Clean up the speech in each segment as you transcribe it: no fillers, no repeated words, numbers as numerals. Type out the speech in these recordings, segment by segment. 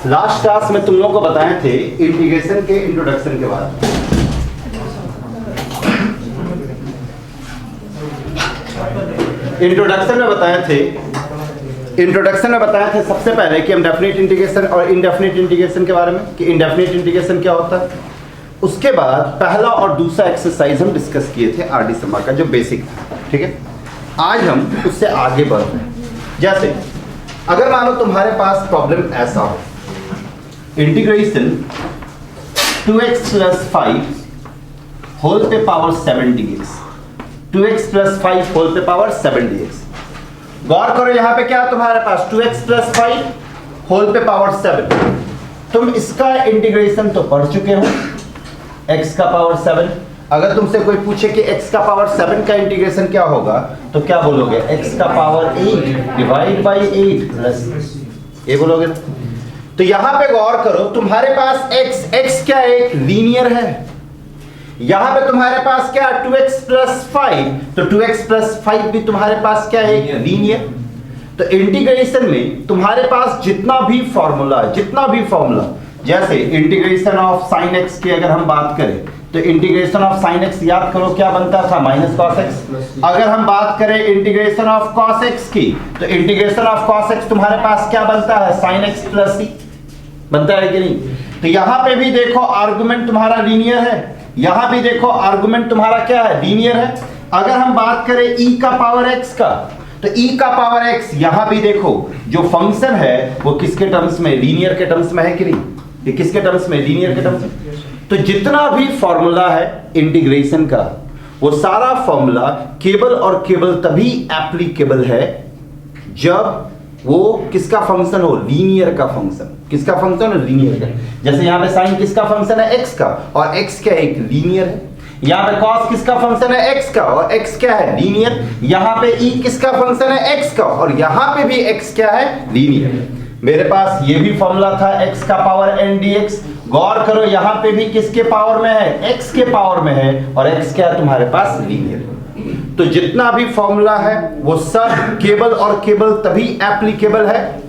Last class में तुम लोगों को बताए थे इंटीग्रेशन के इंट्रोडक्शन के बाद। इंट्रोडक्शन में बताए थे सबसे पहले कि हम डेफिनेट इंटीग्रेशन और इनडेफिनेट इंटीग्रेशन के बारे में, कि इनडेफिनेट इंटीग्रेशन क्या होता है। उसके बाद पहला और दूसरा एक्सरसाइज हम डिस्कस किए थे आरडी समा का, जो बेसिक था। ठीक है, आज हम उससे आगे बढ़ रहे हैं। जैसे अगर मानो तुम्हारे पास प्रॉब्लम ऐसा हो, इंटीग्रेशन 2x + 5 होल पे पावर 7 dx, 2x + 5 होल पे पावर 7 dx। गौर करो यहाँ पे क्या तुम्हारे पास 2x + 5 होल पे पावर 7। तुम इसका इंटीग्रेशन तो पढ़ चुके हो, x का पावर 7। अगर तुमसे कोई पूछे कि x का पावर 7 का इंटीग्रेशन क्या होगा, तो क्या बोलोगे? x का पावर 8 डिवाइड बाई 8 प्लस ये बोलोगे ना। तो यहां पे गौर करो, तुम्हारे पास x क्या एक लीनियर है। यहां पे तुम्हारे पास क्या 2x + 5, तो 2x + 5 भी तुम्हारे पास क्या है? एक लीनियर। तो इंटीग्रेशन में तुम्हारे पास जितना भी फॉर्मूला, जैसे इंटीग्रेशन ऑफ sin x की अगर हम बात करें, तो इंटीग्रेशन ऑफ sin x याद करो क्या बनता था? -cos x। अगर हम बात करें इंटीग्रेशन ऑफ cos x की, तो इंटीग्रेशन ऑफ cos x तुम्हारे पास क्या बनता है? sin x + c बनता है कि नहीं? तो यहां पे भी देखो आर्गुमेंट तुम्हारा लीनियर है, यहां भी देखो आर्गुमेंट तुम्हारा क्या है? लीनियर है। अगर हम बात करें e का पावर x का, तो e का पावर x यहां भी देखो जो फंक्शन है वो किसके टर्म्स में? लीनियर के टर्म्स में है कि नहीं? ये किसके टर्म्स में? लीनियर के टर्म्स में। तो जितना भी फॉर्मूला है इंटीग्रेशन का, वो सारा फॉर्मूला केवल और केवल तभी एप्लीकेबल है जब वो किसका फंक्शन हो? लीनियर का फंक्शन। किसका फंक्शन है? लीनियर का। जैसे यहां पे साइन किसका फंक्शन है? x का, और x क्या है? एक लीनियर है। यहां पे cos किसका फंक्शन है? x का, और x क्या है? लीनियर। यहां पे e किसका फंक्शन है? x का, और यहां पे भी x क्या है? लीनियर। मेरे पास ये भी फॉर्मूला था x का पावर n dx। गौर करो यहां पे भी किसके पावर में है? x के पावर में है, और x क्या है तुम्हारे पास? लीनियर। तो जितना भी फॉर्मूला है वो सब केवल और केवल तभी एप्लीकेबल है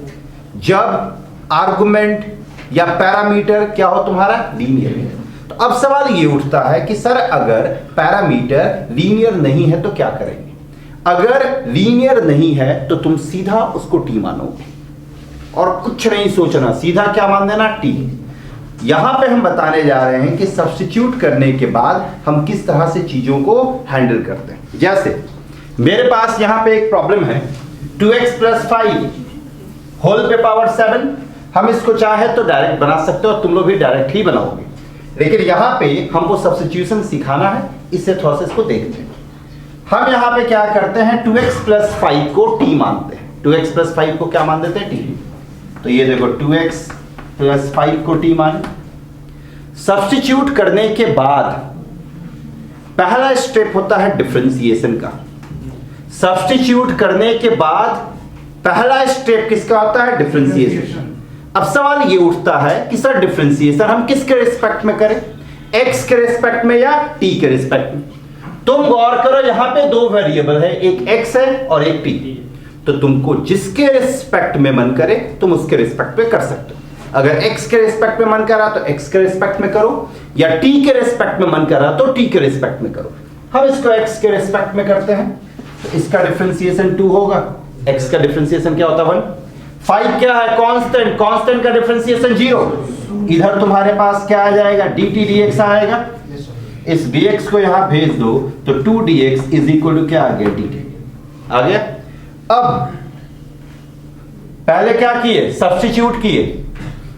जब आर्गुमेंट या पैरामीटर क्या हो तुम्हारा? लीनियर। तो अब सवाल ये उठता है कि सर अगर पैरामीटर लीनियर नहीं है तो क्या करेंगे? अगर लीनियर नहीं है तो तुम सीधा उसको टी मानोगे और कुछ नहीं सोचना, सीधा क्या मान देना? टी। यहां पे हम बताने जा रहे हैं कि सब्स्टिट्यूट करने के बाद हम किस तरह से चीजों को हैंडल करते हैं। जैसे मेरे पास यहां पे एक प्रॉब्लम है 2x + 5 होल पे पावर 7। हम इसको चाहे तो डायरेक्ट बना सकते हो, तुम लोग भी डायरेक्ट ही बनाओगे, लेकिन यहां पे हमको सब्स्टिट्यूशन सिखाना है, इससे थोड़ा सा इसको देखते हैं। हम यहां पे क्या करते हैं? 2x + 5 को t मानते हैं। 2x + 5 को क्या मान देते हैं? t। तो ये देखो 2x + 5 को t मान। सब्स्टिट्यूट करने के बाद पहला स्टेप होता है डिफरेंशिएशन का। सब्स्टिट्यूट करने के बाद पहला स्टेप किसका होता है? डिफरेंशिएशन। अब सवाल ये उठता है कि सर डिफरेंशिएशन हम किसके रिस्पेक्ट में करें? x के रिस्पेक्ट में या t के रिस्पेक्ट में? तुम गौर करो यहां पे दो वेरिएबल है, एक x है और एक t। तो तुमको जिसके रिस्पेक्ट में मन करे तुम उसके रिस्पेक्ट में कर सकते हो। अगर x के रिस्पेक्ट में मन करा तो x के रिस्पेक्ट में करो, या t के रिस्पेक्ट में मन करा तो t के रिस्पेक्ट में करो। हम इसको x के रिस्पेक्ट में करते हैं, तो इसका डिफरेंशिएशन 2 होगा। x का डिफरेंशिएशन क्या होता है? 1। 5 क्या है? कांस्टेंट। कांस्टेंट का डिफरेंशिएशन 0। इधर तुम्हारे पास क्या आ जाएगा? dt dx आएगा। इस dx को यहां भेज दो तो 2dx = क्या आ गया? dt आ गया। अब पहले क्या किए? सब्स्टिट्यूट किए,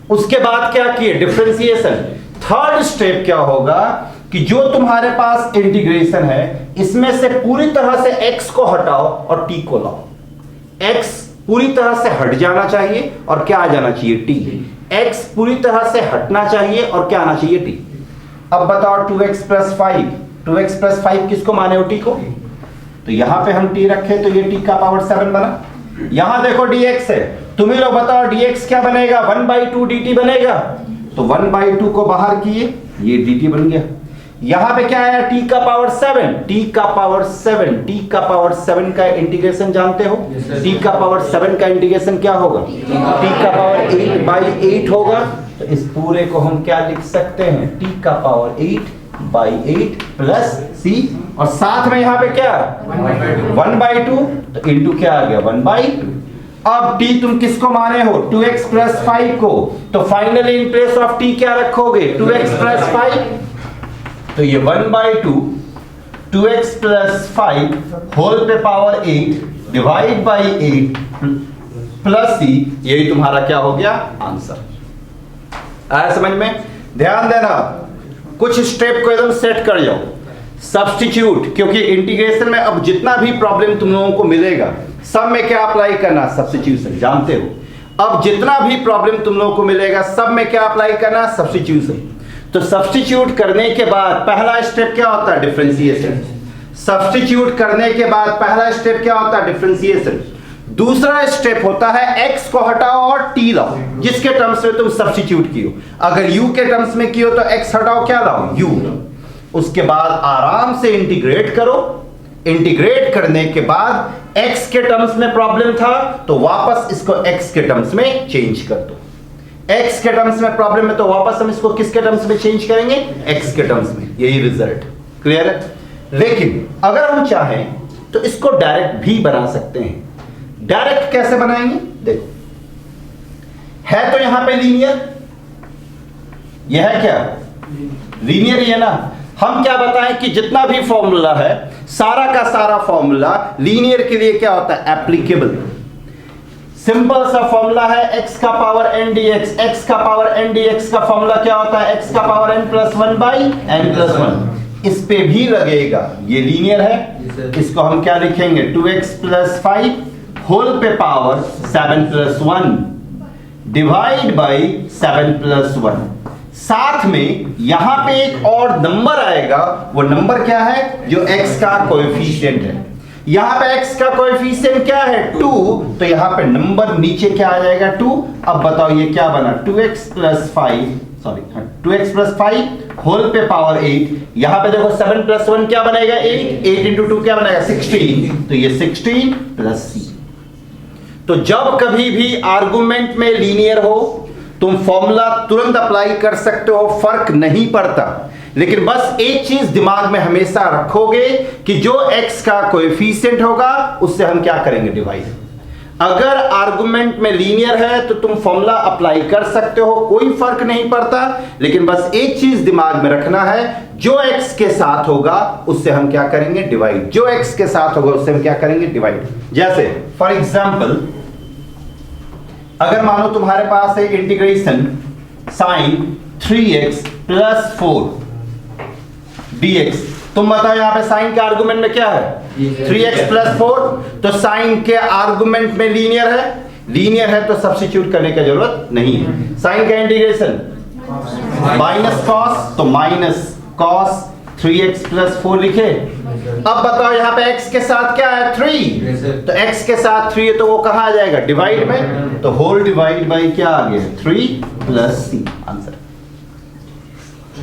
उसके बाद क्या किए? डिफरेंशिएशन। थर्ड स्टेप क्या होगा कि जो तुम्हारे पास इंटीग्रेशन है इसमें से पूरी तरह से x को हटाओ और t को लाओ। x पूरी तरह से हट जाना चाहिए और क्या आ जाना चाहिए? t। x पूरी तरह से हटना चाहिए और क्या आना चाहिए? t। अब बताओ 2x + 5, 2x + 5 किसको माने हो? t को। तो यहां पे हम t रखे तो ये t का पावर 7 बना। यहां देखो dx है, तुम ही लोग बताओ dx क्या बनेगा? 1/2 dt बनेगा। तो 1/2 को बाहर किए, ये dt बन गया। यहां पे क्या आया, t का पावर 7, t का पावर 7, t का पावर 7 का इंटीग्रेशन जानते हो? t का पावर 7 का इंटीग्रेशन क्या होगा? t का पावर 8/8 होगा। तो इस पूरे को हम क्या लिख सकते हैं, t का पावर 8/8 प्लस c, और साथ में यहां पे क्या 1/2, तो इंटू क्या आ गया 1/2। अब t तुम किसको माने हो, 2x प्लस 5 को, तो finally in place of t क्या रखोगे, 2x प्लस 5, तो ये 1/2 2x प्लस 5 होल पे power 8 divide by 8 plus c, यही तुम्हारा क्या हो गया आंसर। आया समझ में? ध्यान देना, कुछ स्टेप को एकदम सेट कर जाओ। सब्स्टिट्यूट, क्योंकि इंटीग्रेशन में अब जितना भी प्रॉब्लम तुम लोगों को मिलेगा सब में क्या अप्लाई करना, सब्स्टिट्यूशन, जानते हो। अब जितना भी प्रॉब्लम तुम लोगों को मिलेगा सब में क्या अप्लाई करना, सब्स्टिट्यूशन। तो सब्स्टिट्यूट करने के बाद पहला स्टेप क्या होता है, डिफरेंशिएशन। सब्स्टिट्यूट करने के बाद पहला स्टेप क्या होता है, डिफरेंशिएशन। दूसरा स्टेप होता है x को हटाओ और t लाओ, जिसके टर्म्स में तुम सब्स्टिट्यूट कियो। अगर u के टर्म्स में कियो तो x हटाओ, क्या लाओ, u। उसके बाद आराम से इंटीग्रेट करो। इंटीग्रेट करने के बाद x के टर्म्स में प्रॉब्लम था तो वापस इसको x के टर्म्स में चेंज कर दो। x के टर्म्स में प्रॉब्लम है तो वापस हम इसको किसके टर्म्स में चेंज करेंगे, x के टर्म्स में। यही रिजल्ट क्लियर है। लेकिन अगर हम चाहें तो इसको डायरेक्ट भी बना सकते हैं। डायरेक्ट कैसे बनाएंगे, देखो, है तो यहां पे लीनियर, यह है क्या, लीनियर ही है ना। हम क्या बताएं कि जितना भी फॉर्मूला है सारा का सारा फॉर्मूला लीनियर के लिए क्या होता है, एप्लीकेबल। सिंपल सा फॉर्मूला है x का पावर n dx, x का पावर n dx का फॉर्मूला क्या होता है, x का power n plus 1 by n plus 1। इस पे भी लगेगा, ये लीनियर है, इसको हम क्या लिखेंगे, 2x प्लस 5 होल पे power 7 plus 1 divide by 7 plus 1। साथ में यहां पे एक और नंबर आएगा, वो नंबर क्या है, जो x का कोएफिशिएंट है। यहां पे x का कोएफिशिएंट क्या है, 2, तो यहां पे नंबर नीचे क्या आ जाएगा, 2। अब बताओ ये क्या बना, 2x plus 5, sorry 2x plus 5 whole पे पावर 8। यहां पे देखो 7 प्लस 1 क्या बनेगा, 8, 8 इंटू 2 क्या बनेगा, 16, तो ये 16 प्लस c। तो जब कभी भी आर्गुमेंट में लीनियर हो तुम फॉर्मूला तुरंत अप्लाई कर सकते हो, फर्क नहीं पड़ता। लेकिन बस एक चीज दिमाग में हमेशा रखोगे कि जो x का कोएफिशिएंट होगा उससे हम क्या करेंगे, डिवाइड। अगर आर्गुमेंट में लीनियर है तो तुम फॉर्मूला अप्लाई कर सकते हो, कोई फर्क नहीं पड़ता। लेकिन बस एक चीज दिमाग में रखना है, जो x के साथ होगा उससे हम क्या करेंगे, डिवाइड। जो x के साथ होगा उससे हम क्या करेंगे, डिवाइड। जैसे फॉर एग्जाम्पल, अगर मानो तुम्हारे पास है integration sign 3x plus 4 dx, तुम बताओ यहां पे साइन के आर्गुमेंट में क्या है, 3x प्लस 4, तो साइन के आर्गुमेंट में लीनियर है, लीनियर है तो सब्स्टिट्यूट करने की जरूरत नहीं है। साइन का इंटीग्रेशन माइनस कॉस, तो माइनस कॉस 3x प्लस 4 लिखे। अब बताओ यहां पे x के साथ क्या है, 3, तो x के साथ 3 है तो वो कहां आ जाएगा, डिवाइड में, तो होल डिवाइड बाई क्या आ गया, 3 प्लस c। आंसर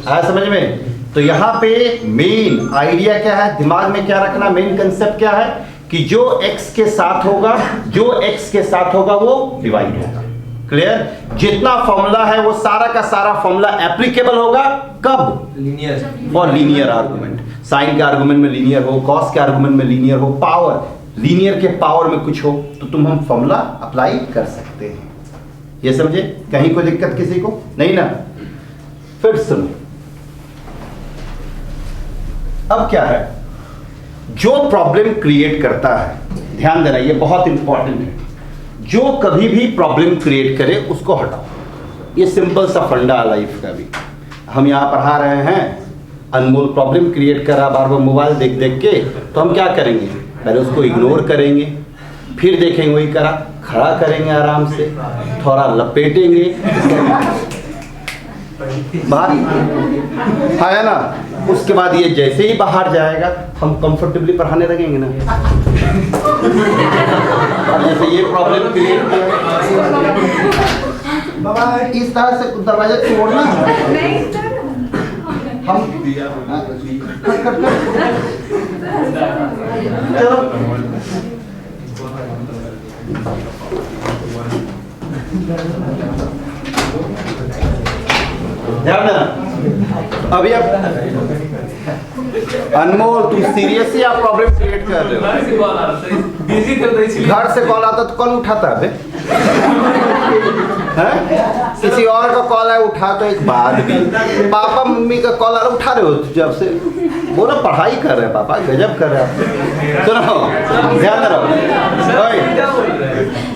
आया समझ में? तो यहां पे मेन आइडिया क्या है, दिमाग में क्या रखना, मेन कंसेप्ट क्या है कि जो x के साथ होगा, जो x के साथ होगा वो डिवाइड होगा। क्लियर? जितना फॉर्मूला है वो सारा का सारा फॉर्मूला एप्लीकेबल होगा कब, linear, for linear argument. Sine के आर्गुमेंट में लीनियर हो, कॉस के आर्गुमेंट में लीनियर हो, पावर लीनियर के पावर में कुछ हो, तो तुम हम फॉर्मूला अप्लाई कर सकते हैं। ये समझे? कहीं कोई दिक्कत किसी को नहीं ना? फिर सुनो, अब क्या है, जो प्रॉब्लम क्रिएट करता है, ध्यान देना ये बहुत इंपॉर्टेंट है, जो कभी भी प्रॉब्लम क्रिएट करे उसको हटाओ। ये सिंपल सा फंडा है लाइफ का भी। हम यहाँ पढ़ा रहे हैं, अनमोल प्रॉब्लम क्रिएट करा बार बार मोबाइल देख देख के, तो हम क्या करेंगे, पहले उसको इग्नोर करेंगे, फिर देखेंगे वही करा, खड़ा करेंगे आराम से, थोड़ा लपेटेंगे बाहर, है ना। उसके बाद ये जैसे ही बाहर जाएगा हम कंफर्टेबली पढ़ाने लगेंगे ना। जैसे ये प्रॉब्लम क्रिएट इस तरह से दरवाजा तोड़ना, हम कट कट चलो ध्यान देना। अभी अब अनमोल तू सीरियसली आप प्रॉब्लम क्रिएट कर रहे हो। घर से कॉल आता तो कॉल उठाता है किसी और का कॉल है उठा तो एक बाद भी पापा मम्मी का कॉल आ उठा रहे हो जब से बोला पढ़ाई कर रहे हैं पापा गजब कर रहे हैं। सुनो ध्यान रहो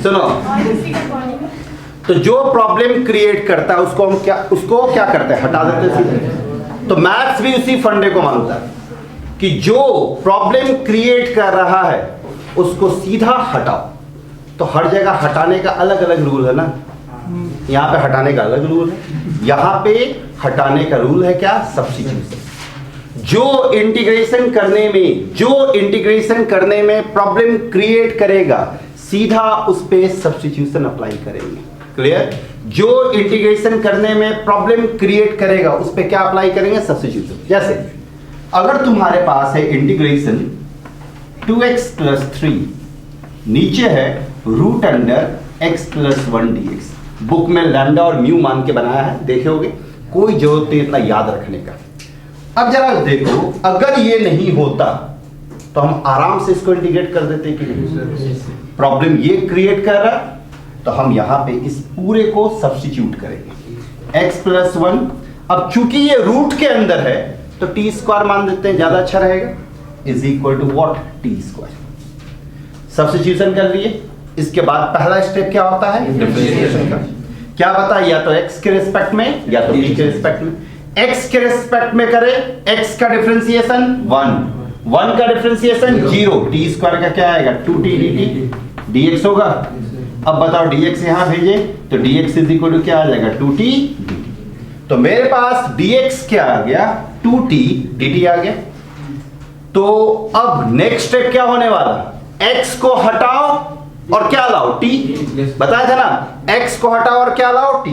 सुनो तो जो प्रॉब्लम क्रिएट करता है उसको क्या करते हैं हटा देते हैं सीधे। तो मैथ्स भी उसी फंडे को मानता है कि जो प्रॉब्लम क्रिएट कर रहा है उसको सीधा हटाओ। तो हर जगह हटाने का अलग अलग रूल है ना। यहाँ पे हटाने का अलग रूल है, यहाँ पे हटाने का रूल है क्या सब्स्टिट्यूशन। जो इंटीग्रेशन करने में प्रॉब्लम क्रिएट करेगा सीधा उस पे सब्स्टिट्यूशन अप्लाई करेंगे। क्लियर। जो इंटीग्रेशन करने में प्रॉब्लम क्रिएट करेगा उस पे क्या अप्लाई करेंगे सब्स्टिट्यूशन। जैसे अगर तुम्हारे पास है इंटीग्रेशन 2x + 3 नीचे है root under x + 1 dx। Book में लैम्डा और म्यू मान के बनाया है देखे होगे, कोई जरूरत नहीं इतना याद रखने का। अब जरा देखो अगर ये नहीं होता तो हम आराम से इसको इंटीग्रेट कर देते कि नहीं। प्रॉब्लम ये क्रिएट कर रहा तो हम यहां पे इस पूरे को सब्स्टिट्यूट करेंगे x + 1। अब चूंकि ये रूट के अंदर है तो t² मान देते हैं ज्यादा अच्छा रहेगा is equal to what t²। Substitution कर लिए। इसके बाद पहला स्टेप क्या होता है डिफरेंशिएशन का। क्या बता या तो x के रिस्पेक्ट में या तो t के रिस्पेक्ट में। x के रिस्पेक्ट में करें x का डिफरेंशिएशन 1 का डिफरेंशिएशन 0 t² का क्या आएगा 2t dt dx होगा। अब बताओ dx यहां भेजे तो dx इज इक्वल टू क्या आ जाएगा 2t dt। तो मेरे पास dx क्या आ गया 2t dt आ गया। तो अब नेक्स्ट स्टेप क्या होने वाला x को हटाओ और क्या लाओ t। बताया था ना x को हटाओ और क्या लाओ t।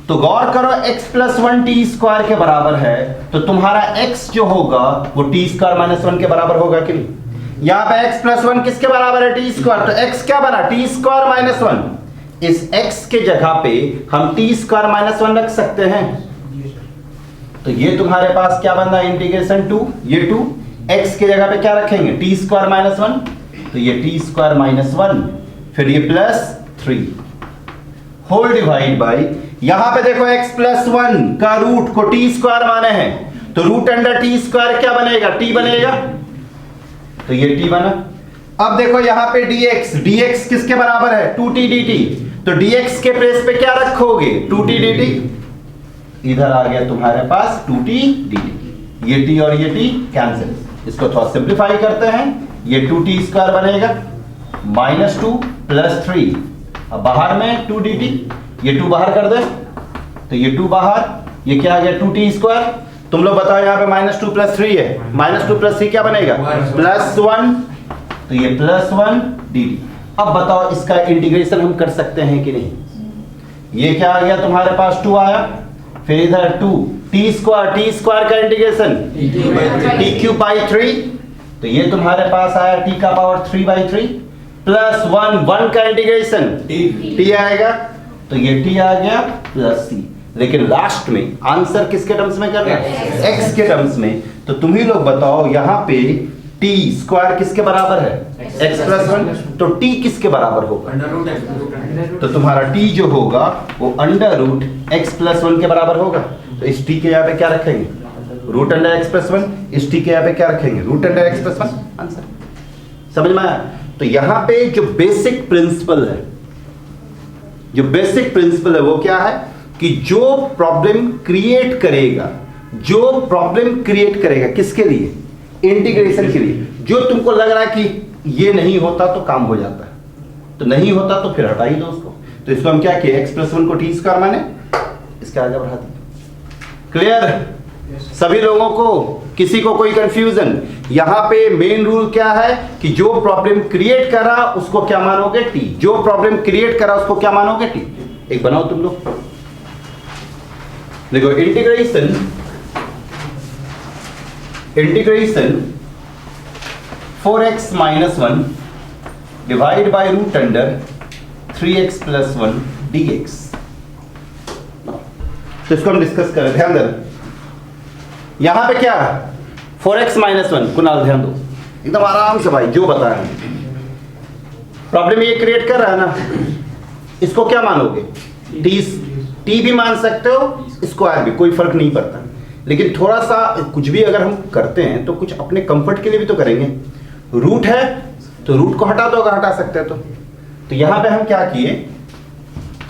तो गौर करो x + 1 t² के बराबर है तो तुम्हारा x जो होगा वो t² - 1 के बराबर होगा कि नहीं। यहां पे x + 1 किसके बराबर है t²। तो x क्या बना t² - 1। इस x के जगह पे हम t² - 1 रख सकते हैं। तो ये तुम्हारे पास क्या बन रहा है इंटीग्रेशन 2 ये 2 x के जगह पे क्या रखेंगे t² - 1 तो ये t² - 1 फिर ये +3 होल डिवाइड बाई यहां पे देखो x + 1 का रूट को t² माने हैं तो रूट अंडर t² क्या बनेगा t बनेगा तो ये t बना। अब देखो यहां पे dx किसके बराबर है 2t dt। तो dx के प्लेस पे क्या रखोगे 2t dt। इधर आ गया तुम्हारे पास 2t dt। ये t और ये t कैंसिल। इसको थोड़ा सिंप्लीफाई करते हैं ये 2t² बनेगा -2 + 3। अब बाहर में 2 dt ये 2 बाहर कर दे तो ये 2 बाहर ये क्या आ गया 2t²। तुम लोग बताओ यहाँ पे -2 + 3 है -2 + 3 क्या बनेगा +1 तो ये +1 dt। अब बताओ इसका इंटीग्रेशन हम कर सकते हैं कि नहीं। ये क्या आ गया तुम्हारे पास 2 आया फिर इधर 2 t² का इंटीग्रेशन t³ 3 तो ये तुम्हारे पास आया t³ 3/3 +1 1 का इंटीग्रेशन t आएगा तो ये t आ गया +c। लेकिन लास्ट में आंसर किसके टर्म्स में करना है x के टर्म्स में। तो तुम ही लोग बताओ यहाँ पे t² किसके बराबर है x + 1 तो t किसके बराबर होगा तो तुम्हारा t जो होगा वो √x + 1 के बराबर होगा। तो इस t के यहाँ पे क्या रखेंगे √x + 1 इस t के यहाँ पे क्या रखेंगे √x + 1 आंसर समझ में आया। तो यहाँ पे जो बेसिक प्रिंसिपल है वो क्या है कि जो प्रॉब्लम क्रिएट करेगा किसके लिए इंटीग्रेशन के लिए। जो तुमको लग रहा है कि ये नहीं होता तो काम हो जाता है तो नहीं होता तो फिर हटा ही दो उसको। तो इसको हम क्या किए x + 1 को t² माने इसके आगे बढ़ा दिया। क्लियर सभी लोगों को किसी को कोई कंफ्यूजन। यहां पे मेन रूल क्या है कि जो प्रॉब्लम क्रिएट कर रहा उसको क्या मानोगे t। जो प्रॉब्लम क्रिएट कर रहा उसको क्या मानोगे t। एक बनाओ तुम लोग देखो integration integration 4x minus 1 divide by root under 3x plus 1 dx। तो इसको हम डिस्कस करें, ध्यान देना। यहां पे क्या 4x माइनस 1, कुणाल ध्यान दो एकदम आराम से भाई, जो बताया प्रॉब्लम ये क्रिएट कर रहा है ना, इसको क्या मानोगे, टी भी मान सकते हो, स्क्वायर भी, कोई फर्क नहीं पड़ता। लेकिन थोड़ा सा कुछ भी अगर हम करते हैं तो कुछ अपने कंफर्ट के लिए भी तो करेंगे। रूट है तो रूट को हटा दो, अगर हटा सकते हैं तो यहां पे हम क्या किए,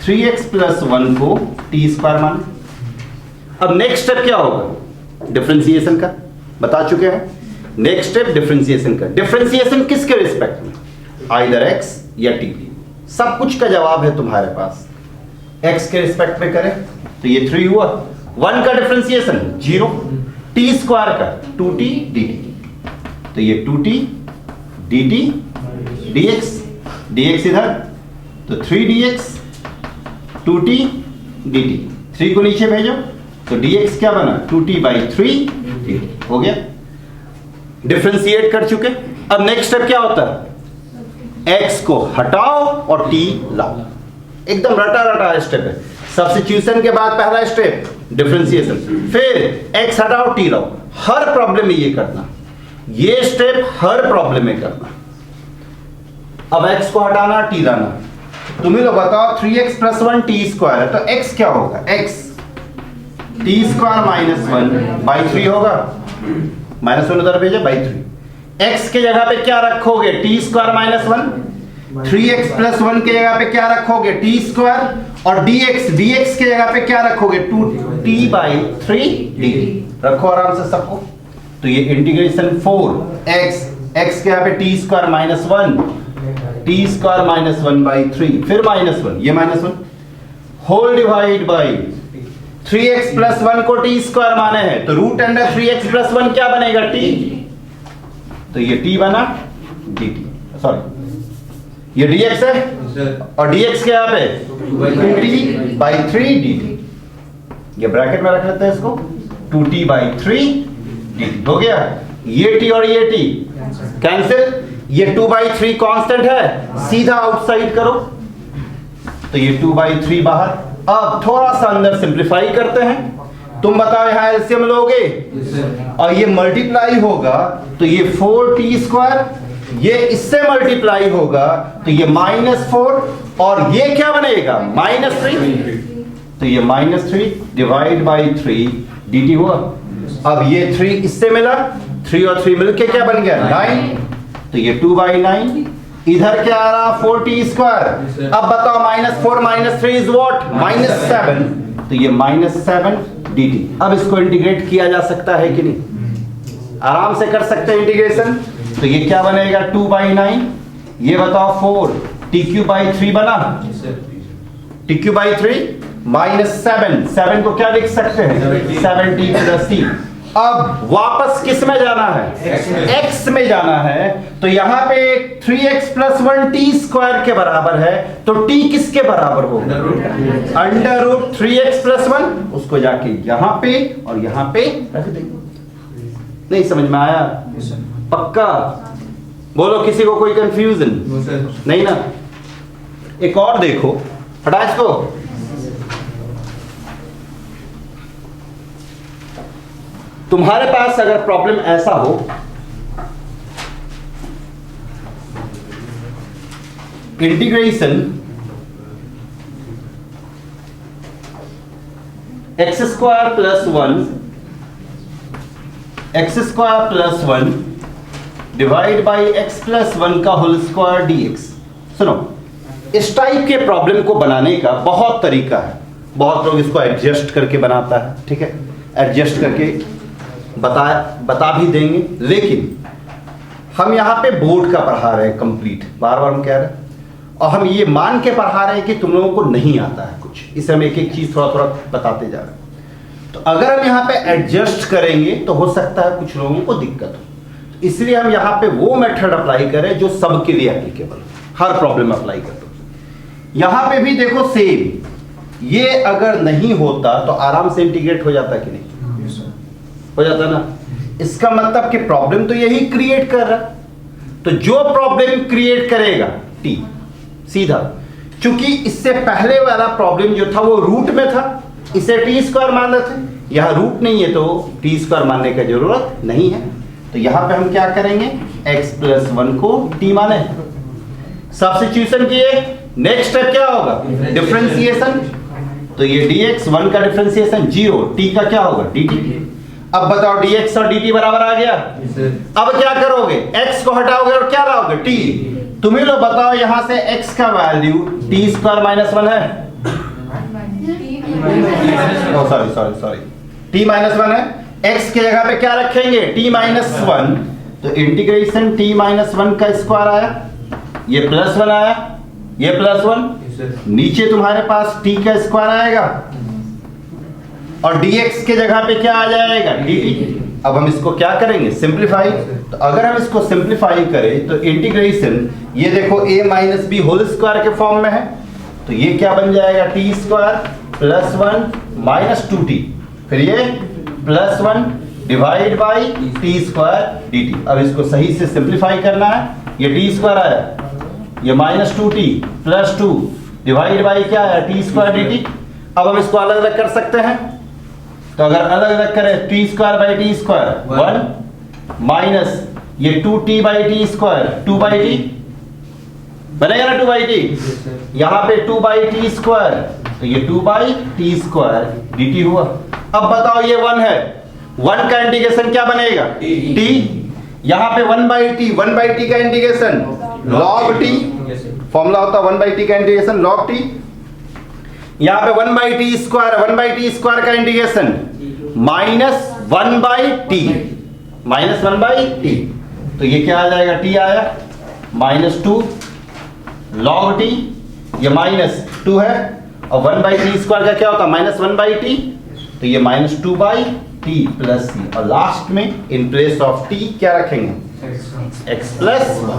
3x प्लस 1 को टी स्क्वायर माने। अब नेक्स्ट स्टेप क्या होगा, डिफरेंशिएशन का, बता चुके हैं। नेक्स्ट स्टेप डिफरेंशिएशन का। डिफरेंशिएशन किसके रिस्पेक्ट में, आइदर x या t, सब कुछ का जवाब है तुम्हारे पास। x के रिस्पेक्ट में करें तो ये 3 हुआ, 1 का डिफरेंशिएशन 0, t स्क्वायर का 2t dt, तो ये 2t dt dx, dx इधर तो 3dx 2t dt, 3 को नीचे भेजो तो dx क्या बना, 2t बाई 3 dt हो गया। डिफरेंशिएट कर चुके। अब नेक्स्ट स्टेप क्या होता है, x को हटाओ और t लाओ। एकदम रटा रटा स्टेप है। सब्स्टिट्यूशन के बाद पहला स्टेप डिफरेंशिएशन, फिर x हटाओ t लाओ। हर प्रॉब्लम में ये करना, ये स्टेप हर प्रॉब्लम में करना। अब x को हटाना, t लाना। तुम्हें लोग बताओ 3x प्लस 1 टी स्क्वायर है तो x क्या होगा, x T square minus 1 by 3 होगा, माइनस 1 उधर भेजे बाई 3। x के जगह पे क्या रखोगे, T square minus 1, 3x plus 1 के जगह पे क्या रखोगे, टी स्क्वायर, और dx के जगह पे क्या रखोगे, 2t बाई 3 dt। रखो आराम से सबको। तो ये इंटीग्रेशन 4x के यहाँ पे T square minus 1, T square minus 1 by 3, फिर माइनस 1, ये minus 1 whole divide by 3x plus 1 को टी स्क्वायर माने हैं तो रूट अंडर 3x प्लस 1 क्या बनेगा, t, तो ये t बना dt, सॉरी ये dx है और dx के यहाँ पे 2t बाई 3 dt, ये ब्रैकेट में रख लेते हैं इसको, 2t बाई 3 dt हो गया। ये t और ये t कैंसिल, ये 2 बाई 3 कांस्टेंट है, सीधा आउटसाइड करो तो ये 2 बाई 3 बाहर। अब थोड़ा सा अंदर सिंप्लीफाई करते हैं। तुम बताओ यहां एलसीएम लोगे और ये मल्टीप्लाई होगा तो ये 4t स्क्वायर, ये इससे मल्टीप्लाई होगा तो ये -4, और ये क्या बनेगा -3, तो ये -3 डिवाइड बाई 3 dt हुआ। अब ये 3 इससे मिला, 3 और 3 मिलके क्या बन गया, 9, तो ये 2 बाई 9। इधर क्या आ रहा, 4t स्क्वायर। अब बताओ -4 - 3 इज व्हाट, -7, तो ये -7 dt। अब इसको इंटीग्रेट किया जा सकता है कि नहीं, आराम से कर सकते हैं इंटीग्रेशन। तो ये क्या बनेगा, 2 बाई 9, ये बताओ 4, t क्यू बाई 3 बना, t क्यू बाई 3 -7, 7 को क्या लिख सकते हैं, 7t प्लस t। अब वापस किस में जाना है, x में जाना है, तो यहां पे 3x प्लस 1 टी स्क्वायर के बराबर है तो t किसके बराबर होगा, अंडर रूट 3x प्लस 1, उसको जाके यहां पे और यहां पे रख देंगे। नहीं समझ में आया, पक्का बोलो, किसी को कोई कंफ्यूजन नहीं ना। एक और देखो, हटा इसको। तुम्हारे पास अगर प्रॉब्लम ऐसा हो, integration x square plus 1 divide by x plus 1 का होल स्क्वायर dx। सुनो, इस टाइप के प्रॉब्लम को बनाने का बहुत तरीका है। बहुत लोग इसको एडजस्ट करके बनाता है, ठीक है, एडजस्ट करके बता भी देंगे, लेकिन हम यहाँ पे बोर्ड का पढ़ा रहे हैं कंप्लीट, बार बार हम कह रहे हैं, और हम ये मान के पढ़ा रहे हैं कि तुम लोगों को नहीं आता है कुछ, इसे हम एक एक चीज थोड़ा थोड़ा बताते जा रहे हैं। तो अगर हम यहाँ पे एडजस्ट करेंगे तो हो सकता है कुछ लोगों को दिक्कत हो, इसलिए हम यहाँ पे वो मेथड अप्लाई करें जो सबके लिए एप्लीकेबल, हर प्रॉब्लम अप्लाई कर दो। यहाँ पे भी देखो सेम, ये अगर नहीं होता तो आराम से इंटीग्रेट हो जाता कि नहीं, हो जाता ना। इसका मतलब कि प्रॉब्लम तो यही क्रिएट कर रहा है, तो जो प्रॉब्लम क्रिएट करेगा टी सीधा, क्योंकि इससे पहले वाला प्रॉब्लम जो था वो रूट में था, इसे टी स्क्वायर मान रहे थे, यहां रूट नहीं है तो टी स्क्वायर मानने की जरूरत नहीं है। तो यहां पे हम क्या करेंगे, x प्लस 1 को t माने, सब्स्टिट्यूशन किए, नेक्स्ट स्टेप क्या होगा, डिफरेंशिएशन। तो ये dx 1 का डिफरेंशिएशन 0, t का क्या होगा dt। अब बताओ dx और dt बराबर आ गया। अब क्या करोगे, x को हटाओगे और क्या लाओगे t। तुम्हें लोग बताओ यहां से x का वैल्यू t स्क्वायर माइनस 1 है, सॉरी t माइनस 1 है, x की जगह पे क्या रखेंगे t माइनस 1, तो इंटीग्रेशन t माइनस 1 का स्क्वायर आया, ये प्लस 1 आया, ये प्लस 1, नीचे तुम्हारे पास t का स्क्वायर आएगा और dx के जगह पे क्या आ जाएगा dt। अब हम इसको क्या करेंगे, सिंप्लीफाई। तो अगर हम इसको सिंप्लीफाई करें तो इंटीग्रेशन, ये देखो a minus B whole square के फॉर्म में है, तो ये क्या बन जाएगा t square plus 1 minus 2t, फिर ये plus 1 divide by T square dt। अब इसको सही से सिंप्लीफाई करना है, ये टी स्क्वायर आया, ये minus 2t plus 2 divide by क्या आया टी स्क्वायर dt। अब हम इसको अलग अलग कर सकते हैं, तो अगर अलग अलग करें T square by T square 1 minus ये 2t by T square 2 by T बनेगा ना, 2 बाई टी, यहां पे 2 बाई टी स्क्वायर, तो ये 2 बाई टी स्क्वायर dt हुआ। अब बताओ ये 1 है, 1 का इंटीग्रेशन क्या बनेगा t, यहां पे 1 बाई टी का इंटीग्रेशन log t, फॉर्मूला होता है 1 बाई टी का इंटीग्रेशन log t, यहां पे 1 बाई टी स्क्वायर का integration minus 1 by T, minus 1 by T, तो ये क्या आ जाएगा t आया माइनस 2 log t, ये माइनस 2 है और 1 बाई टी स्क्वायर का क्या होता है माइनस 1 बाई टी, तो ये माइनस 2 बाई टी प्लस सी, और लास्ट में इन प्लेस ऑफ t क्या रखेंगे x प्लस 1।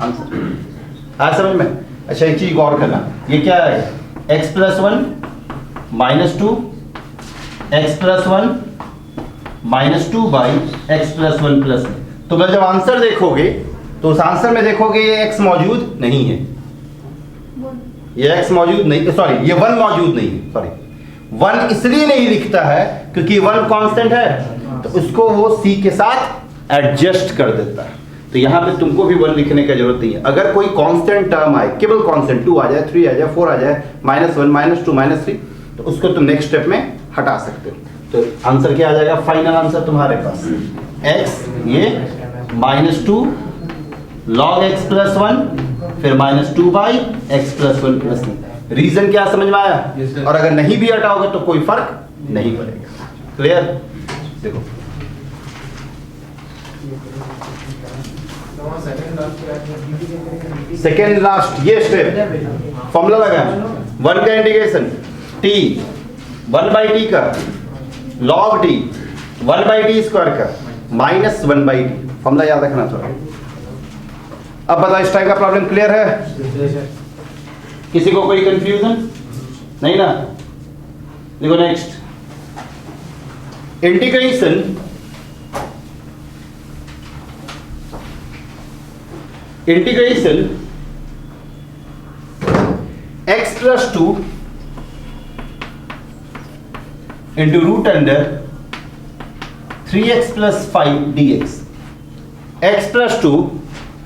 आंसर आ समझ में। अच्छा एक चीज गौर करना, ये क्या है x plus 1 minus 2, x plus 1 minus 2 by x plus 1 plus. तो मैं जब आंसर देखोगे तो उस आंसर में देखोगे ये x मौजूद नहीं है, ये x मौजूद नहीं, सॉरी ये 1 मौजूद नहीं है, सॉरी 1 इसलिए नहीं लिखता है क्योंकि 1 कांस्टेंट है, तो उसको वो c के साथ एडजस्ट कर देता है। तो यहां पे तुमको भी 1 लिखने की जरूरत नहीं है। अगर कोई कांस्टेंट टर्म आए, केवल कांस्टेंट 2 आ जाए, 3 आ जाए, 4 आ जाए, -1 -2 -3, तो उसको तुम नेक्स्ट स्टेप में हटा सकते हो। तो आंसर क्या आ जाएगा, फाइनल आंसर तुम्हारे पास x ये -2 log x प्लस 1 फिर -2 by x plus 1 plus 1। Reason क्या समझ में आया? और अगर नहीं भी हटाओगे तो कोई फर्क नहीं पड़ेगा। क्लियर? देखो सेकेंड लास्ट ये स्टेप फॉर्मूला लगा 1 का इंटीग्रेशन t 1 बाई टी का log t 1 by T square का माइनस 1 बाई टी। फॉर्मूला याद रखना थोड़ा। अब बताओ इस टाइप का प्रॉब्लम क्लियर है? किसी को कोई कंफ्यूजन नहीं ना? देखो next integration x plus 2 into root under 3x plus 5 dx, x plus 2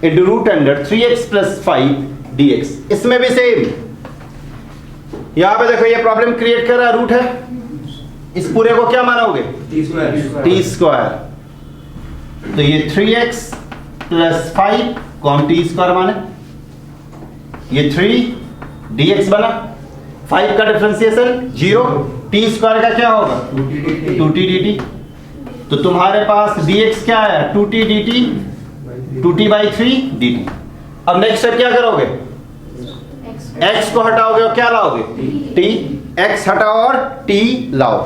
into root under 3x plus 5 dx। इसमें भी सेम, यहां पे देखो ये प्रॉब्लम क्रिएट कर रहा है, रूट है, इस पूरे को क्या मानोगे t स्क्वायर, तो ये 3x प्लस 5 को हम टी स्क्वायर माने, ये 3 dx बना, 5 का डिफरेंशिएशन 0, टी स्क्वायर का क्या होगा 2t dt। तो तुम्हारे पास dx क्या है 2t dt, 2t by 3 dt। अब नेक्स्ट स्टेप क्या करोगे, x को हटाओगे और क्या लाओगे t, x हटाओ और t लाओ।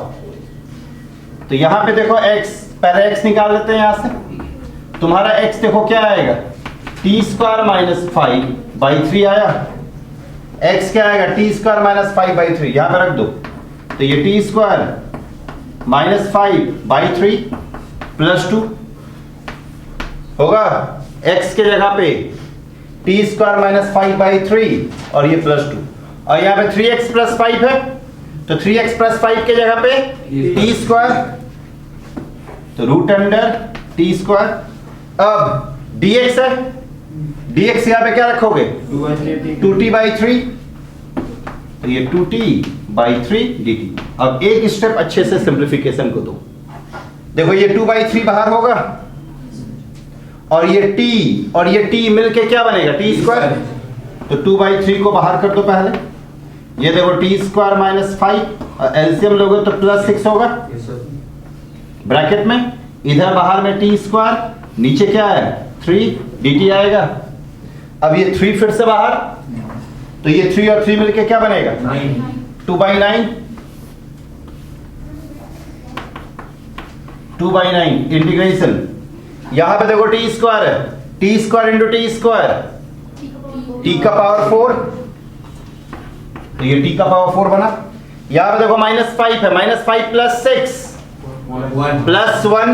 तो यहां पे देखो x, पहले x निकाल देते हैं यहां से, तुम्हारा x देखो क्या आएगा टी स्क्वायर माइनस 5 बाई 3 आया, x क्या आएगा टी स्क्वायर माइनस 5 बाई 3, यहां पे रख दो। तो ये T square minus 5 by 3 plus 2, होगा x के जगह पे टी स्क्वायर माइनस 5/3 और ये +2, और यहाँ पे 3x + 5 है तो 3x + 5 के जगह पे टी स्क्वायर, तो √t²। अब dx है, dx यहाँ पे क्या रखोगे 2t/3, तो ये 2t/3 dt। अब एक स्टेप अच्छे से सिंप्लीफिकेशन को दो, देखो ये 2/3 बाहर होगा और ये t और ये t मिलके क्या बनेगा t², तो 2/3 को बाहर कर दो पहले, ये देखो t² - 5 और एलसीएम लोगे तो +6 होगा ब्रैकेट में, इधर बाहर में t², नीचे क्या है 3 dt आएगा। अब ये 3 फिर से बाहर, तो ये 3 और 3 मिलके क्या बनेगा 2/9, 2/9 इंटीग्रेशन। यहां पे देखो t² है, t² × t², t का पावर 4, तो ये t का पावर 4 बना। यहां पे देखो -5 है, -5 + 6 +1,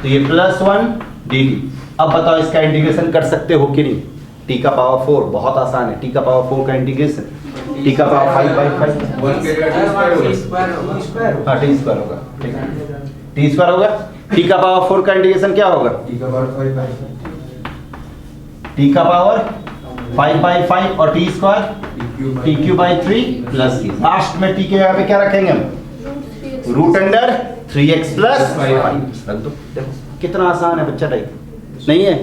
तो ये +1 dt। अब बताओ इसका इंटीग्रेशन कर सकते हो कि नहीं, t का पावर 4 बहुत आसान है, t का पावर 4 का इंटीग्रेशन t का पावर 5/5 हाँ t² होगा, ठीक है t² होगा। t का पावर 4 का इंटीग्रेशन क्या होगा t का पावर 5/5 और t² tq/3 + t। लास्ट में t के यहाँ पे क्या रखेंगे हम √3x + 5 रख दो। देखो कितना आसान है बच्चा, टाइप नहीं है।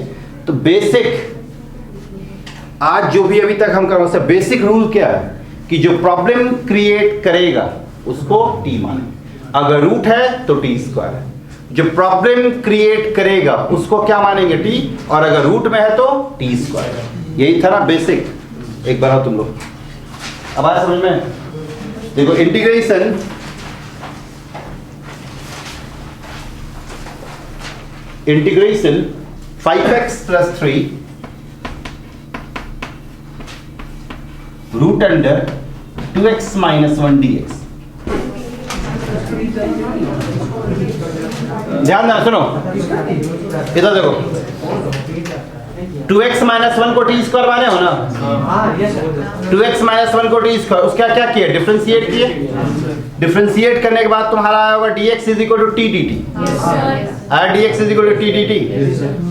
तो बेसिक आज जो भी अभी तक हम कर रहे हैं, बेसिक रूल क्या है कि जो प्रॉब्लम क्रिएट करेगा उसको t माने, अगर रूट है तो t² है, जो प्रॉब्लम क्रिएट करेगा उसको क्या मानेंगे t, और अगर रूट में है तो t²। यही था ना बेसिक, एक बार तुम लोग अब आया समझ में। देखो integration integration 5x + 3 √2x - 1 dx। ध्यान देना, सुनो इधर देखो, 2x - 1 को t² माने हो ना, 2x - 1 को t², उसका क्या किया डिफरेंशिएट किए, डिफरेंशिएट करने के बाद तुम्हारा आया होगा dx = t dt, dx = t dt।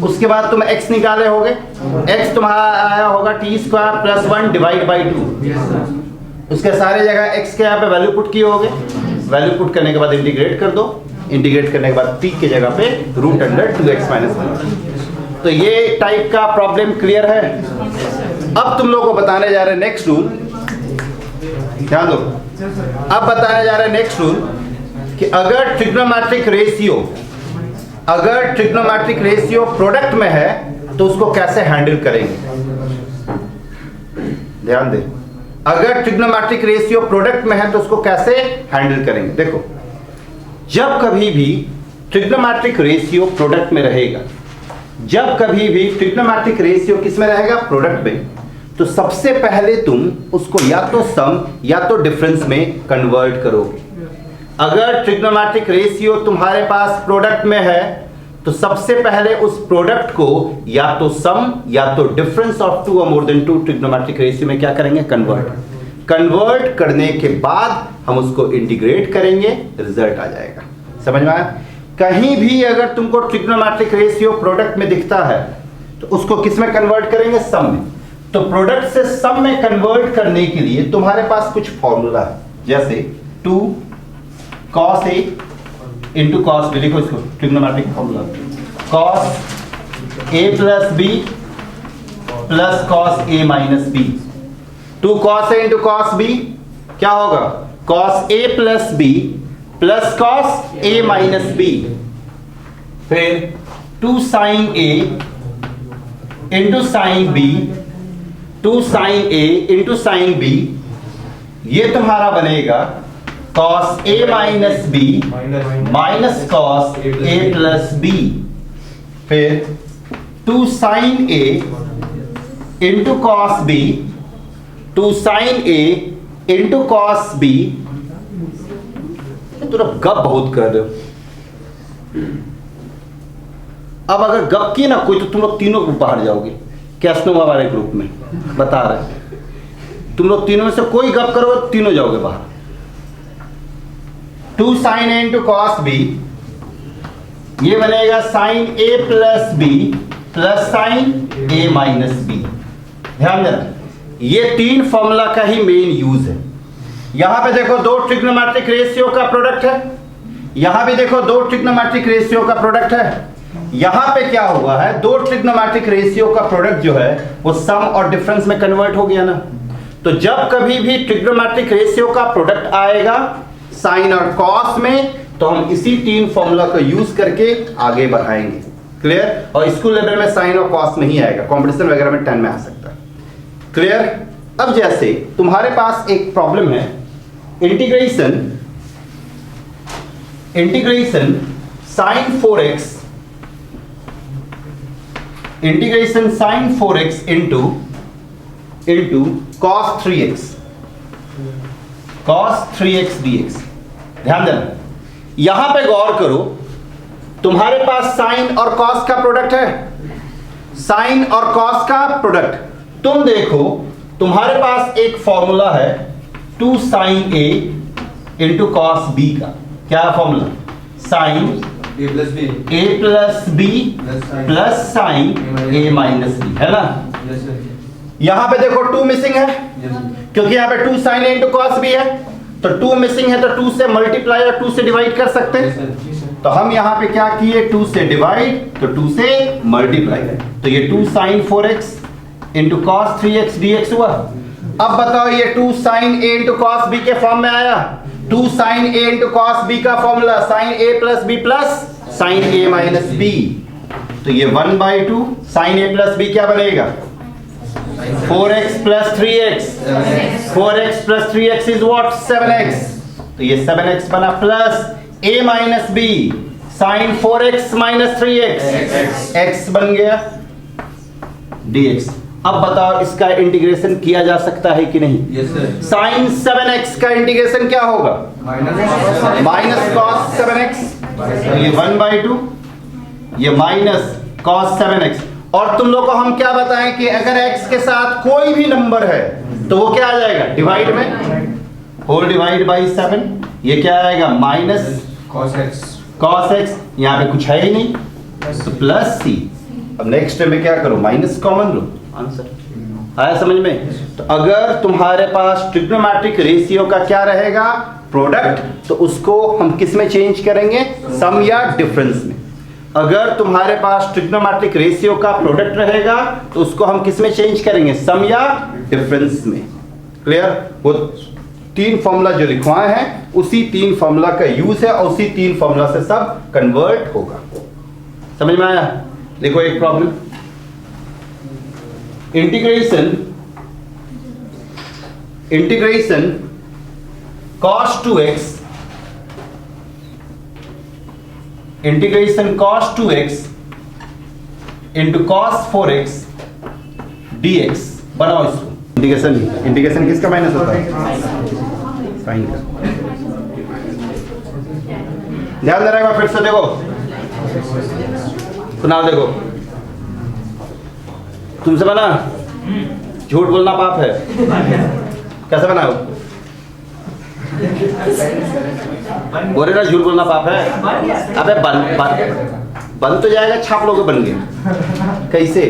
उसके बाद तुम x निकाले होगे, x तुम्हारा आया होगा t² + 1 / 2। उसके सारे जगह x के यहाँ पे वैल्यू पुट किए होगे, वैल्यू पुट करने के बाद इंटीग्रेट कर दो, इंटीग्रेट करने के बाद t के जगह पे √2x - 1। तो ये टाइप का प्रॉब्लम क्लियर है। अब तुम लोगों को बताने जा रहे हैं नेक्स्ट रूल, ध्यान दो। अब बताने जा रहे हैं नेक्स्ट रूल कि अगर ट्रिग्नोमेट्रिक रेशियो प्रोडक्ट में है तो उसको कैसे हैंडल करेंगे। ध्यान दे, अगर ट्रिग्नोमेट्रिक रेशियो प्रोडक्ट में है तो उसको कैसे हैंडल करेंगे। देखो जब कभी भी ट्रिग्नोमेट्रिक रेशियो प्रोडक्ट में रहेगा, जब कभी भी ट्रिग्नोमेट्रिक रेशियो किस में रहेगा प्रोडक्ट में, तो सबसे पहले तुम उसको या तो सम या तो डिफरेंस में कन्वर्ट करोगे। अगर ट्रिग्नोमेट्रिक रेशियो तुम्हारे पास प्रोडक्ट में है तो सबसे पहले उस प्रोडक्ट को या तो सम या तो डिफरेंस ऑफ 2 और मोर देन 2 ट्रिग्नोमेट्रिक रेशियो में क्या करेंगे कन्वर्ट करने के बाद हम उसको इंटीग्रेट करेंगे, रिजल्ट आ जाएगा। समझ में आया। कहीं भी अगर तुमको ट्रिग्नोमेट्रिक रेशियो प्रोडक्ट में दिखता है तो उसको किस में कन्वर्ट करेंगे सम में। तो प्रोडक्ट से सम में कन्वर्ट करने के लिए तुम्हारे पास कुछ फॉर्मूला है, जैसे 2 cos A into cos B। देखो इसको trigonometric formula, cos A + B + cos A - B। 2 cos A into cos B क्या होगा cos A + B + cos A - B। फिर 2 sin A into sin B, 2 sin A into sin B, ये तुम्हारा बनेगा cos A - B - cos A + B। फिर 2 sin A into cos B, 2 sin A into cos B। तुम गप बहुत कर रहे हो। अब अगर गप किए ना कोई तो तुम लोग तीनों बाहर जाओगे कैसनोवा वाले ग्रुप में, बता रहे तुम लोग तीनों में से कोई गप करो तीनों जाओगे बाहर। 2 sin A into cos B, ये बनेगा sine A plus B plus sine A minus B. ध्यान देना ये 3 फॉर्मूला का ही मेन यूज है। यहां पे देखो 2 ट्रिग्नोमेट्रिक रेशियो का प्रोडक्ट है, यहां भी देखो 2 ट्रिग्नोमेट्रिक रेशियो का प्रोडक्ट है। यहां पे क्या हुआ है, 2 ट्रिग्नोमेट्रिक रेशियो का प्रोडक्ट जो है वो सम और डिफरेंस में कन्वर्ट हो गया ना। तो जब कभी भी ट्रिग्नोमेट्रिक रेशियो का प्रोडक्ट आएगा साइन और कॉस में, तो हम इसी 3 फॉर्मूला को यूज करके आगे बढ़ाएंगे। क्लियर? और स्कूल लेवल में साइन और कॉस नहीं आएगा, कंपटीशन वगैरह में 10 में आ सकता है। क्लियर? अब जैसे तुम्हारे पास एक प्रॉब्लम है, integration sine 4x into cos 3x dx। ध्यान देना यहां पे गौर करो, तुम्हारे पास साइन और कॉस का प्रोडक्ट है, साइन और कॉस का प्रोडक्ट। तुम देखो तुम्हारे पास एक फॉर्मूला है 2 sin A into cos B का। क्या formula? Sine A plus B plus sine A minus B, है ना? यहां पे देखो 2 मिसिंग है क्योंकि यहां पे 2 sin A into cos B है, तो 2 मिसिंग है तो 2 से मल्टीप्लाई और 2 से डिवाइड कर सकते हैं। तो हम यहां पे क्या किए, 2 से डिवाइड तो 2 से मल्टीप्लाई, तो ये 2 sin 4x into cos 3x dx हुआ। अब बताओ ये 2 sin A into cos B के फॉर्म में आया। 2 sin A into cos B का formula sin A plus B plus sin A minus B, तो ये 1/2 sin A प्लस B क्या बनेगा? 4x plus 3x, 4x plus 3x is what? 7x, तो ये 7x बना plus a minus b sin 4x minus 3x, x बन गया dx। अब बताओ इसका इंटीग्रेशन किया जा सकता है कि नहीं? yes, sin 7x का इंटीग्रेशन क्या होगा? माइनस cos 7x, तो ये 1/2, ये माइनस cos 7x। और तुम लोग को हम क्या बताएं कि अगर x के साथ कोई भी नंबर है तो वो क्या आ जाएगा? डिवाइड में, होल डिवाइड बाई 7, ये क्या आएगा? माइनस cos x, यहाँ पे कुछ है ही नहीं तो प्लस c। अब नेक्स्ट में क्या करो? माइनस कॉमन लो, आंसर आया समझ में? तो अगर तुम्हारे पास ट्रिग्नोमेट्रिक रेशियो का क्या रहेगा? प्रोडक्ट, तो उसको हम किस में चेंज करेंगे? सम या डिफरेंस में। अगर तुम्हारे पास ट्रिग्नोमेट्रिक रेशियो का प्रोडक्ट रहेगा तो उसको हम किस में चेंज करेंगे? सम या डिफरेंस में। क्लियर? वो 3 फॉर्मूला जो लिखवाए हैं उसी 3 फॉर्मूला का यूज है और उसी 3 फॉर्मूला से सब कन्वर्ट होगा। समझ में आया? देखो एक problem, integration cos 2x into cos 4x dx बनाओ इसको। इंटीग्रेशन किसका माइनस होता है? साइन का। ध्यान देना, फिर से देखो, सुनाओ। देखो तुमसे बना झूठ बोलना पाप है, कैसे बनाओ? बोले ना झूठ बोलना पाप है। अबे बन तो जाएगा, छाप लोगे बन गया। कैसे?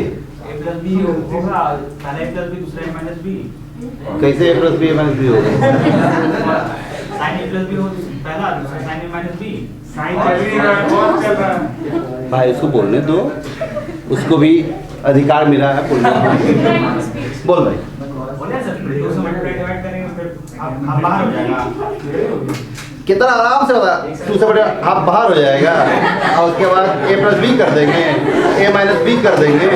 कैसे a plus B minus B होगा? भाई उसको बोलने दो, उसको भी अधिकार मिला है बोलने का। बोल भाई। कितना आराम से होता, तू से बड़े आप बाहर हो जाएगा और उसके बाद a प्लस बी कर देंगे, a माइनस बी कर देंगे।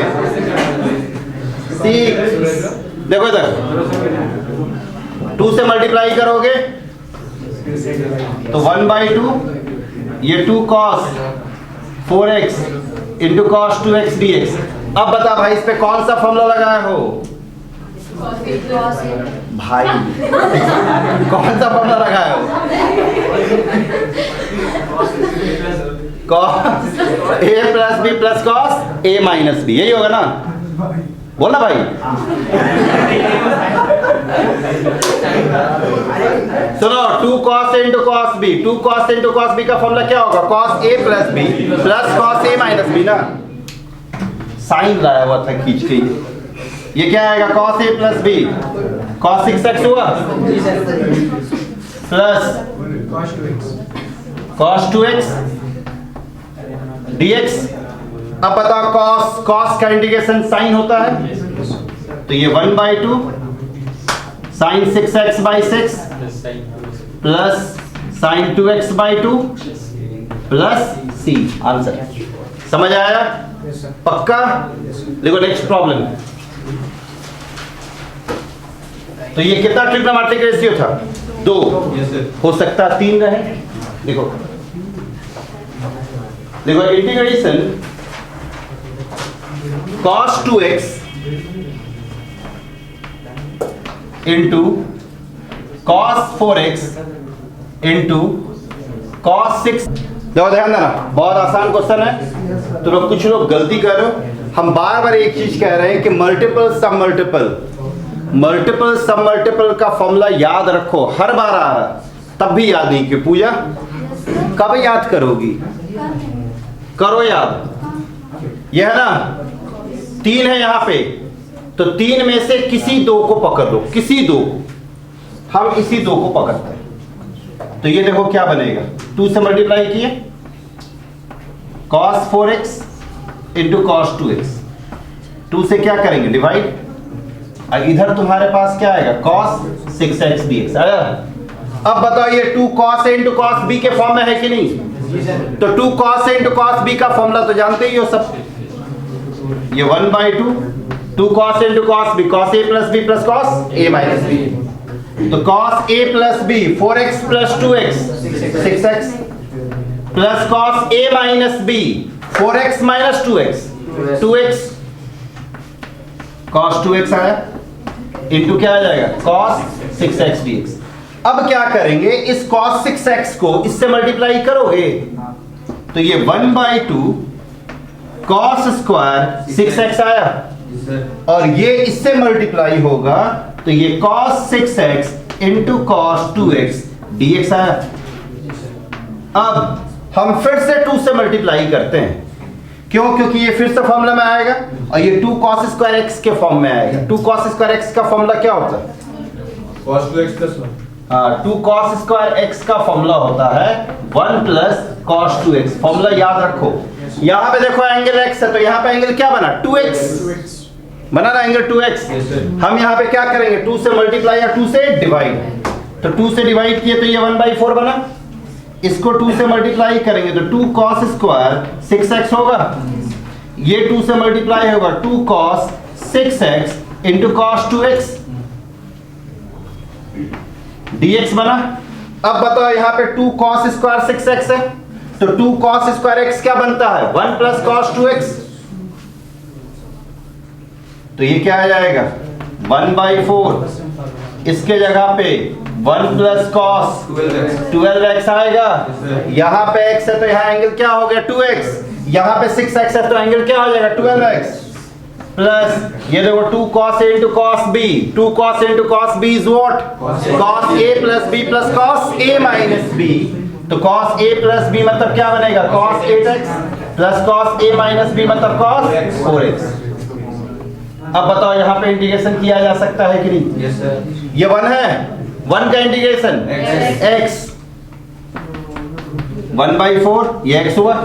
देखो इधर 2 से मल्टीप्लाई करोगे तो 1/2, ये 2 cos 4x into cos 2x dx। अब बता भाई इस पे कौन सा फॉर्मूला लगाए हो भाई? कौन सा फॉर्मूला लगाए हो? Cos A plus B plus cos A minus B, यही होगा ना? बोलना भाई। सुनो, 2 cos A into cos B, 2 cos A into cos B का फॉर्मूला क्या होगा? Cos A plus B plus cos A minus B ना। साइन लाया हुआ था खींच के, ये क्या आएगा? Cos A plus B cos 6x हुआ प्लस कॉस 2x dx। अब बताओ, कॉस का इंटीग्रेशन साइन होता है, तो ये 1/2 sine 6x/6 plus sine 2x/2 plus c। Answer समझ आया? पक्का? देखो नेक्स्ट प्रॉब्लम। तो ये कितना ट्रिग्नोमेट्रिक रेशियो था? 2। हो सकता है 3 रहे। देखो integration cos 2x into cos 4x into cos 6। देखो ध्यान देना, बहुत आसान क्वेश्चन है। तो लोग कुछ लोग गलती कर रहे हो। हम बार बार एक चीज कह रहे हैं कि मल्टीपल सब मल्टीपल का फॉर्मूला याद रखो। हर बार आ रहा, तब भी याद नहीं कि पूजा कब याद करोगी? करो याद। यह है ना, 3 है यहाँ पे, तो 3 में से किसी 2 को पकड़ लो, किसी 2। हम इसी 2 को पकड़ते हैं, तो ये देखो क्या बनेगा। 2 से मल्टीप्लाई किए, cos 4x into cos 2x। 2 से क्या करेंगे? डिवाइड। और इधर तुम्हारे पास क्या आएगा? cos 6x dx आया। अब बताओ, ये 2 cos a into cos b के फॉर्म में है कि नहीं? तो 2 cos a into cos b का फॉर्मूला तो जानते ही हो सब। ये 1/2 2 cos a into cos b, cos a plus b plus cos a minus b। तो cos a plus b 4x plus 2x 6x plus cos a minus b 4x minus 2x cos 2x आया into क्या आ जाएगा? cos 6x dx। अब क्या करेंगे? इस cos 6x को इससे मल्टीप्लाई करोगे, तो ये 1/2 cos स्क्वायर 6x आया, और ये इससे मल्टीप्लाई होगा, तो ये cos 6x into cos 2x dx आया। अब हम फिर से 2 से मल्टीप्लाई करते हैं, क्यों? क्योंकि ये फिर से फॉर्मूला में आएगा, और ये 2 cos स्क्वायर x के फॉर्म में आएगा। 2 cos स्क्वायर x का फॉर्मूला क्या होता है? cos 2x plus 1। 2 cos square x का फॉर्मूला होता है 1 प्लस cos 2x। फॉर्मूला याद रखो। यहां पे देखो एंगल x है, तो यहां पे एंगल क्या बना? 2x बना ना, एंगल 2x। हम यहां पे क्या करेंगे? 2 से मल्टीप्लाई या 2 से डिवाइड। तो 2 से डिवाइड किए तो ये 1/4 बना। इसको 2 से मल्टीप्लाई करेंगे तो 2 cos स्क्वायर 6x होगा। ये 2 से मल्टीप्लाई होगा 2 cos 6x into cos 2x dx बना। अब बताओ, यहां पे 2 cos स्क्वायर 6x है, तो 2 cos स्क्वायर x क्या बनता है? 1 प्लस cos 2x। तो ये क्या आ जाएगा? 1/4। इसके जगह पे 1 प्लस cos 12x आएगा। यहां पे x है तो यहां एंगल क्या हो गया? 2x। यहां पे 6x है तो एंगल क्या हो जाएगा? 12x। प्लस ये देखो 2 cos a into cos b। 2 cos a into cos b is what? cos a plus b plus cos a minus b। तो cos a प्लस b मतलब क्या बनेगा? cos 8x plus cos a minus b मतलब cos 4x। अब बताओ, यहां पे integration किया जा सकता है कि नहीं? Yes sir. ये 1 है, 1 का इंटीग्रेशन x 1/4, ये x हुआ।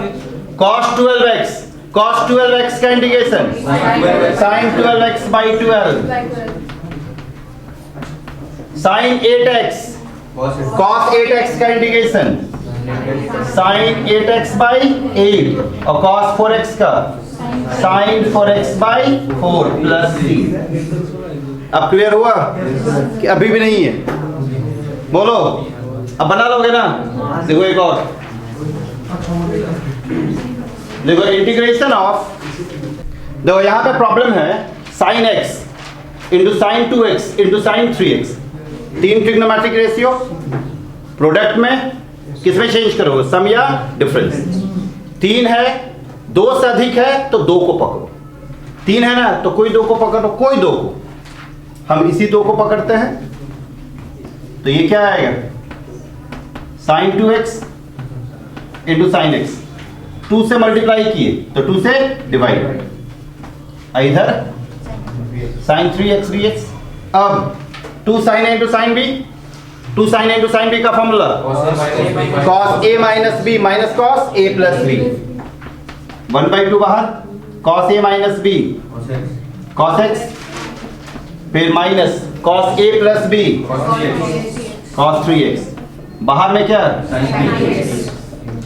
cos 12x का integration sin 12x by 12। sin 8x cos 8x का इंटीग्रेशन sin 8x by 8, और cos 4x का sin 4x by 4 प्लस 3। अब क्लियर हुआ कि अभी भी नहीं है? बोलो, अब बना लोगे ना? देखो एक और, देखो इंटीग्रेशन ऑफ, देखो यहां पे प्रॉब्लम है sin x into sine 2x into sine 3x। 3 trigonometric ratio, product में किसमें चेंज करोगे? सम या डिफरेंस? 3 है, 2 से अधिक है तो 2 को पकड़ो। 3 है ना, तो कोई 2 को पकड़ो, कोई 2 को, हम इसी 2 को पकड़ते हैं। तो ये क्या आएगा, sign 2x into sine x. 2 से मल्टीप्लाई किए तो 2 से डिवाइड, इधर साइन 3x dx। अब 2 sine a into sine b, 2 sine a into sine b का formula cos a minus b minus cos a plus b, 1/2 बाहर, cos a minus b cos x, फिर minus cos a plus b cos 3x, बाहर में क्या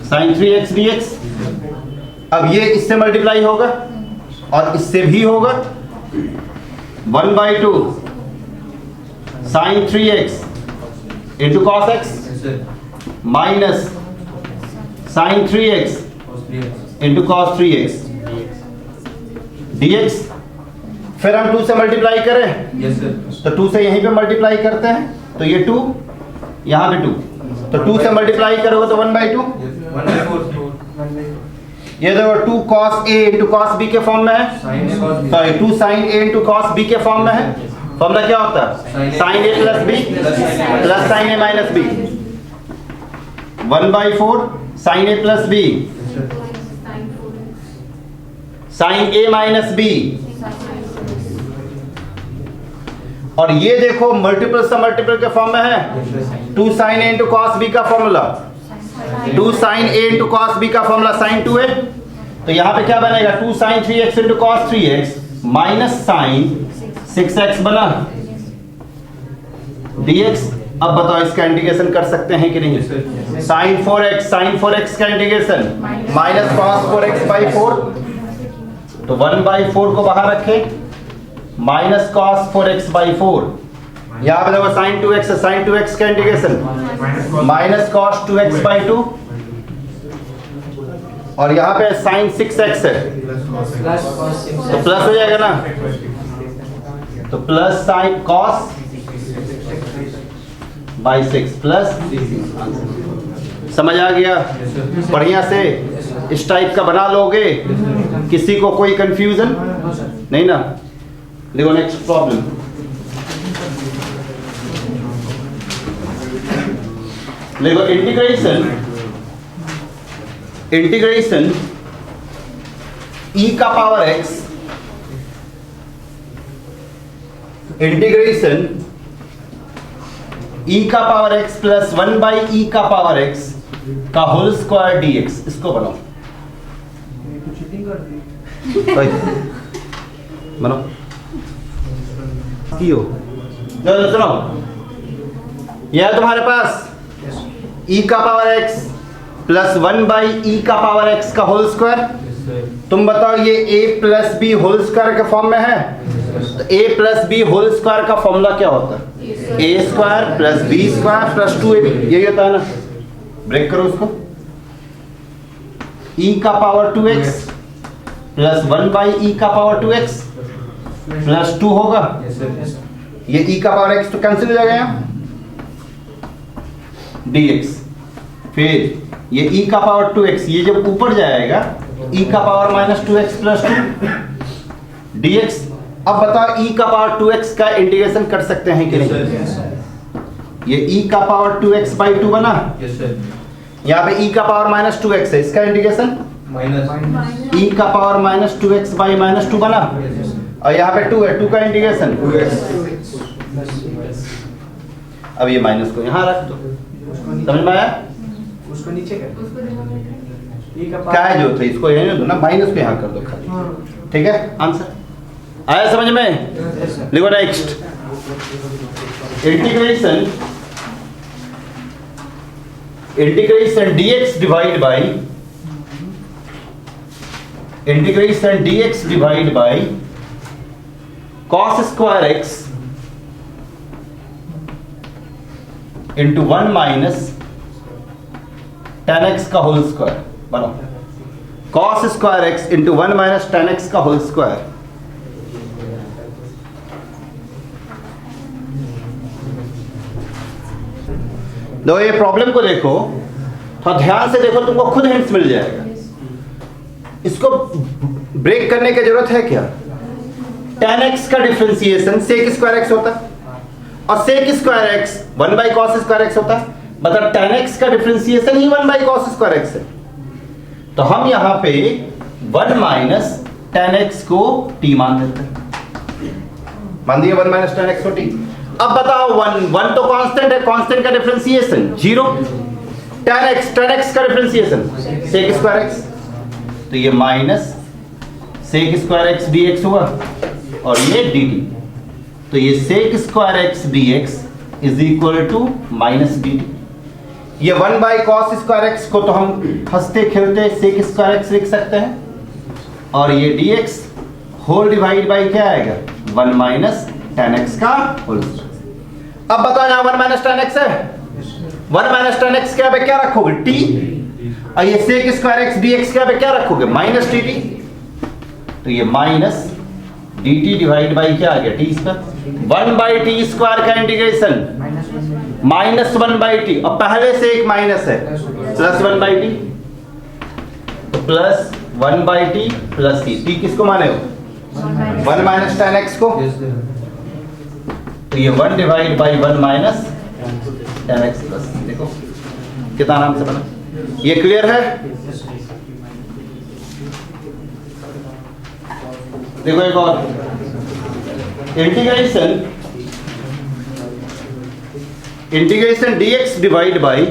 sin 3x dx। अब ये इससे multiply होगा और इससे भी होगा, 1/2 sin 3x into cos x minus sin 3x into cos 3x dx। फिर हम 2 से मल्टीप्लाई करें तो 2 से यहीं पे मल्टीप्लाई करते हैं, तो ये 2 यहाँ पे 2, तो 2 से मल्टीप्लाई करोगे तो 1/2। ये देखो 2 cos a into cos b के फॉर्म में है, sorry 2 sin a into cos b के फॉर्म में है। फॉर्मूला क्या होता है, sin a plus b plus sin a minus b, 1/4 sin a plus b sin a minus b। और ये देखो मल्टीपल से मल्टीपल के फॉर्म में है, 2 sin a into cos b का formula, 2 sin a into cos b का formula sin 2a। तो यहां पे क्या बनेगा, 2 sin 3x into cos 3x minus sin 6x बना dx। अब बताओ इसका इंटीग्रेशन कर सकते हैं कि नहीं, sin 4x का इंटीग्रेशन माइनस cos 4x/4, तो 1/4 को बाहर रखें, माइनस cos 4x/4। यहाँ पे देखो sin 2x है, sin 2x का इंटीग्रेशन माइनस cos 2x/2, और यहाँ पे sin 6x है तो प्लस हो जाएगा ना, तो plus sin cos by 6 plus. समझ आ गया, बढ़िया से इस टाइप का बना लोगे, किसी को कोई कंफ्यूजन नहीं ना। देखो नेक्स्ट प्रॉब्लम, देखो इंटीग्रेशन e का पावर x, इंटीग्रेशन e का पावर x प्लस 1/e का पावर x का होल स्क्वायर dx। इसको बनाओ, बनाओ की हो, चलो सुनो, यह तुम्हारे पास e का पावर x प्लस 1/e का पावर x का होल स्क्वायर। तुम बताओ ये a plus B whole square के फॉर्म में है, तो a plus B whole square का फॉर्मूला क्या होता है, a square plus B square plus 2ab, यही होता है ना। ब्रेक करो उसको, e का पावर 2x प्लस 1/e का पावर 2x प्लस 2 होगा, ये e का पावर x तो कैंसिल हो जाएगा यहाँ, dx। फिर ये e का पावर 2x, ये जब ऊपर जाएगा e का power minus 2x plus 2 dx। अब बताओ e का पावर 2x का इंटीग्रेशन कर सकते हैं कि नहीं, ये e का पावर 2x/2 बना, यहाँ पे e का पावर माइनस 2x है, इसका इंटीग्रेशन e का पावर माइनस 2x/-2 बना, और यहाँ पे 2 है, 2 का इंटीग्रेशन 2x। अब ये माइनस को यहाँ रख दो, समझ में आया, उसको नीचे कर, क्या है जो थे इसको यहीं दो ना, माइनस को यहाँ कर दो खाली, ठीक है। आंसर आया समझ में, लिखो next, integration dx divide by cos square x into 1 minus tan x का होल स्क्वायर। बनाओ, cos square x into 1 minus tan x का होल स्क्वायर। दो ये प्रॉब्लम को देखो, थोड़ा ध्यान से देखो, तुमको खुद हिंट्स मिल जाएगा। इसको ब्रेक करने की जरूरत है क्या? tan x का डिफरेंशिएशन sec स्क्वायर x होता है और sec square x 1 by cos square x होता है, मतलब tan x का differentiation he 1 by cos square x है। तो हम यहां पे 1 माइनस tan x को t मान देते हैं, मान दिए 1 माइनस tan x को t। अब बताओ 1 तो कांस्टेंट है, कांस्टेंट का डिफरेंशिएशन 0, tan x का डिफरेंशिएशन sec स्क्वायर x, तो ये minus sec square x dx हुआ और ये dt, तो ये sec square x dx is equal to minus dt। ये 1 बाई cos स्क्वायर x को तो हम हंसते खेलते sec स्क्वायर x लिख सकते हैं और ये dx होल डिवाइड बाई क्या आएगा 1 माइनस tan x का होल। अब बताओ यहां 1 माइनस tan x है, 1 माइनस tan x क्या पे क्या रखोगे t, और ये sec स्क्वायर x dx क्या पे क्या रखोगे माइनस dt, तो ये माइनस dt डिवाइड बाई क्या आ गया t square, 1 by T square का इंटीग्रेशन माइनस 1 बाई टी, और पहले से एक माइनस है प्लस 1 बाई टी, तो plus 1 by T plus T किसको माने हो 1 माइनस tan x को, तो ये 1 divide by 1 minus tan x plus, देखो कितना आराम से बना। ये क्लियर है? देखो एक और integration dx divide by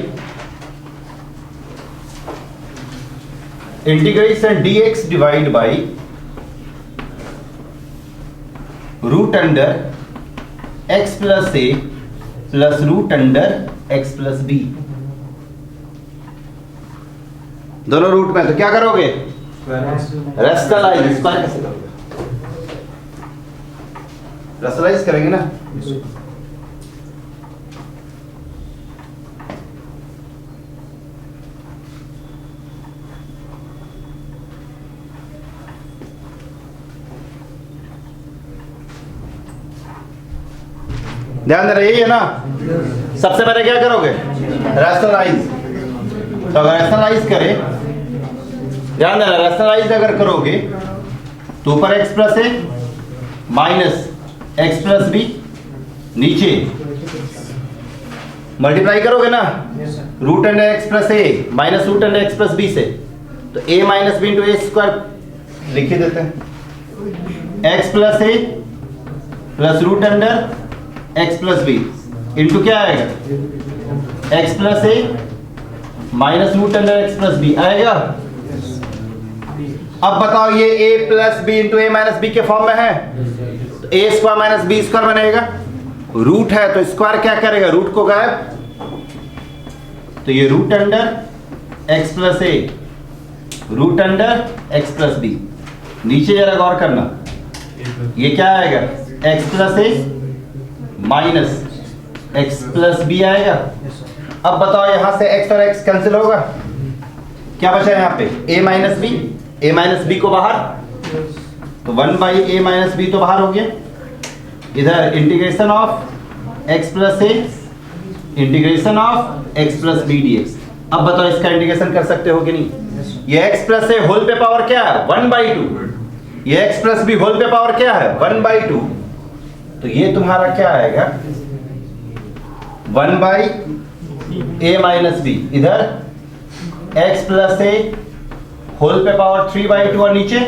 root under x plus A plus root under x plus B, दोनों रूट में, तो क्या करोगे रेशनलाइज, स्क्वायर कैसे करोगे, रेशनलाइज करेंगे ना। ध्यान दे रहे, यही है ना। सबसे पहले क्या करोगे रेशनलाइज, तो अगर रेशनलाइज करें, ध्यान देना रेशनलाइज अगर करोगे तो ऊपर x plus A minus x plus B, नीचे मल्टीप्लाई करोगे ना root under x plus A minus root under x plus B से, तो a minus B into A square लिख ही देते हैं, x plus A plus root under x plus B into क्या आएगा x plus A minus root under x plus B आएगा। अब बताओ ये a plus B into A minus B के फॉर्म में है, तो ए स्क्वायर माइनस बी स्क्वायर बनेगा, रूट है तो स्क्वायर क्या करेगा रूट को गायब, तो ये root under x plus A root under x plus B, नीचे जरा गौर करना ये क्या आएगा x plus A minus x plus B आएगा। अब बताओ यहां से x और x कैंसिल होगा, क्या बचा यहाँ पे a minus B, a minus B को बाहर, तो 1 बाई a माइनस बी तो बाहर हो गया, इधर integration of x plus A integration of x plus B dx। अब बताओ इसका इंटीग्रेशन कर सकते हो कि नहीं, ये x प्लस ए होल पे पावर क्या है 1 बाई 2, ये x प्लस बी होल पे पावर क्या है 1 बाई 2, तो ये तुम्हारा क्या आएगा 1 बाई a माइनस बी, इधर x प्लस ए होल पे पावर 3 बाई 2 और नीचे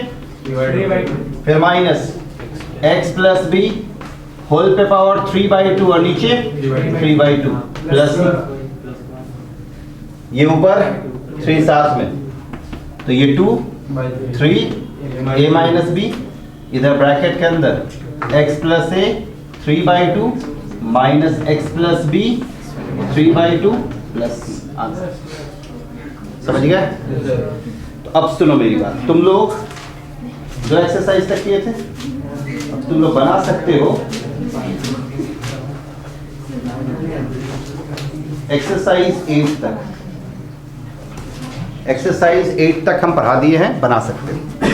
फिर minus x plus B whole पे पावर 3 बाई 2 और नीचे 3 बाई 2 प्लस ये ऊपर 3 साथ में, तो ये 2 3 a माइनस बी, इधर ब्रैकेट के अंदर x plus A 3 by 2 minus x plus B 3 by 2 plus answer. समझ गए? तो अब सुनो मेरी बात, तुम लोग जो एक्सरसाइज तक किए थे अब तुम लोग बना सकते हो एक्सरसाइज 8 तक, एक्सरसाइज 8 तक हम पढ़ा दिए हैं, बना सकते हो।